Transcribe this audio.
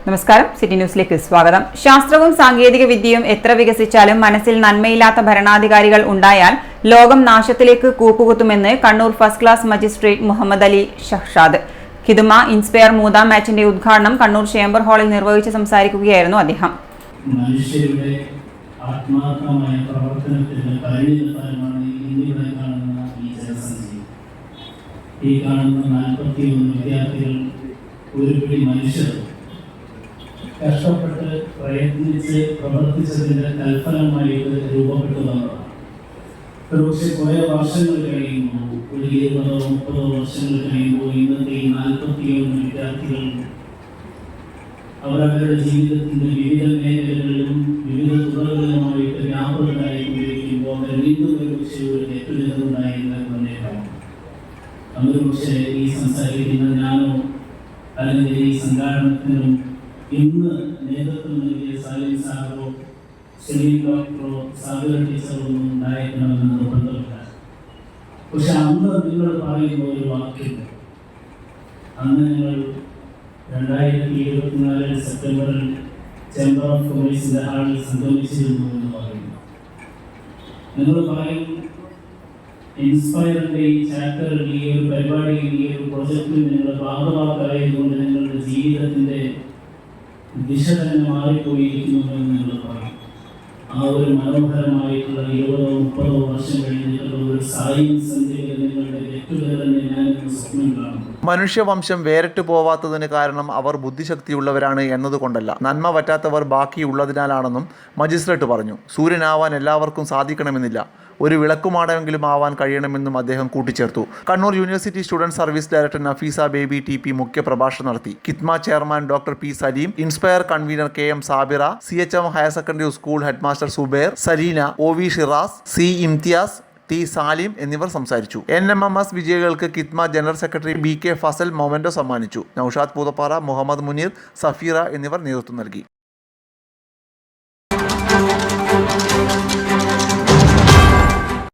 നമസ്കാരം, സിറ്റി ന്യൂസിലേക്ക് സ്വാഗതം. ശാസ്ത്രവും സാങ്കേതിക വിദ്യയും എത്ര വികസിച്ചാലും മനസ്സിൽ നന്മയില്ലാത്ത ഭരണാധികാരികൾ ഉണ്ടായാൽ ലോകം നാശത്തിലേക്ക് കൂപ്പുകുത്തുമെന്ന് Kannur first class magistrate Muhammad Ali Shahshad. Khidma inspire മൂന്നാം മാച്ചിന്റെ ഉദ്ഘാടനം കണ്ണൂർ ചേംബർ ഹാളിൽ നിർവഹിച്ച് സംസാരിക്കുകയായിരുന്നു അദ്ദേഹം. മനുഷ്യരുടെ ആത്മാർത്ഥമായ പ്രവർത്തനത്തിന് പരിണിതഫലമാണ് ഇന്നിവിടെ കാണുന്ന ഈ ജനസംഖ്യ. ഈ കാണുന്ന 41 വിദ്യാർത്ഥികൾ ഒരു പിടി മനുഷ്യർ കഷ്ടപ്പെട്ട് പ്രയത്നിച്ച് പ്രവർത്തിച്ചതിൻ്റെ തൽഫലമായിട്ട് രൂപപ്പെട്ടു വന്നതാണ്. ഒരുപക്ഷെ കുറേ വർഷങ്ങൾ കഴിയുമ്പോൾ, ഒരു 20-30 വർഷങ്ങൾ കഴിയുമ്പോൾ ഇന്നത്തെ ഈ 41 വിദ്യാർത്ഥികൾ അവരവരുടെ ജീവിതത്തിൻ്റെ വിവിധ മേഖലകളിലും വിവിധ തുറകളിലുമായിട്ട് വ്യാപൃതരായിക്കൊണ്ടിരിക്കുമ്പോൾ അവർ വീണ്ടും ഒരുപക്ഷെ ഒരു തെറ്റുനിന്നുണ്ടായിരുന്ന വന്നേക്കാം. അന്നൊരു പക്ഷേ ഈ സംസാരിക്കുന്ന ഞാനോ അല്ലെങ്കിൽ ഈ സംഘാടനത്തിനും ഇന്ന് നേതൃത്വം നൽകിയ സാലിം സാറോ സലീം ഡോക്ടറോ സാബിറ ടീച്ചറോ ഒന്നും ഉണ്ടായിരിക്കണമെന്ന് നിർബന്ധമില്ല. പക്ഷെ അന്ന് നിങ്ങൾ പറയുന്ന ഒരു വാക്യം, അന്ന് നിങ്ങൾ 2024 സെപ്റ്റംബറിൽ ചേംബർ ഓഫ് കൊമേഴ്സിന്റെ ഹാളിൽ സംഗമിച്ചിരുന്നു എന്ന് പറയുന്നു. നിങ്ങൾ പറയും, ഇൻസ്പയറിന്റെ ഈ ചാപ്റ്ററിൽ, ഈ ഒരു പരിപാടിയിൽ, ഈ ഒരു പ്രൊജക്റ്റിൽ നിങ്ങൾ ഭാഗവാക്കായതുകൊണ്ട് നിങ്ങളുടെ ജീവിതത്തിന്റെ ദിശ തന്നെ മാറിപ്പോയിരിക്കുന്നു എന്ന് നിങ്ങൾ പറയും. ആ ഒരു മനോഹരമായിട്ടുള്ള 20-30 വർഷം കഴിഞ്ഞിട്ടുള്ള ഒരു സയൻസ് സന്ധ്യയിൽ നിങ്ങളുടെ തെറ്റുകൾ തന്നെ ഞാനിന്ന് സ്വപ്നം കാണുന്നു. മനുഷ്യവംശം വേറിട്ട് പോവാത്തതിന് കാരണം അവർ ബുദ്ധിശക്തിയുള്ളവരാണ് എന്നതുകൊണ്ടല്ല, നന്മ പറ്റാത്തവർ ബാക്കിയുള്ളതിനാലാണെന്നും മജിസ്ട്രേറ്റ് പറഞ്ഞു. സൂര്യനാവാൻ എല്ലാവർക്കും സാധിക്കണമെന്നില്ല, ഒരു വിളക്കുമാടമെങ്കിലും ആവാൻ കഴിയണമെന്നും അദ്ദേഹം കൂട്ടിച്ചേർത്തു. Kannur university student service director Nafeesa Baby T P മുഖ്യ പ്രഭാഷണം നടത്തി. Kithma chairman doctor P Saleem, inspire convener K M Sabira, CHM higher secondary school headmaster Zubair, Saleena, OV Shiraz, C Imthiyas, T Salim എന്നിവർ സംസാരിച്ചു. NMMS വിജയികൾക്ക് Kithma general secretary BK Fazal memento സമ്മാനിച്ചു. നൌഷാദ് പൂതപ്പാറ, മുഹമ്മദ് മുനീർ, സഫീറ എന്നിവർ നേതൃത്വം നൽകി.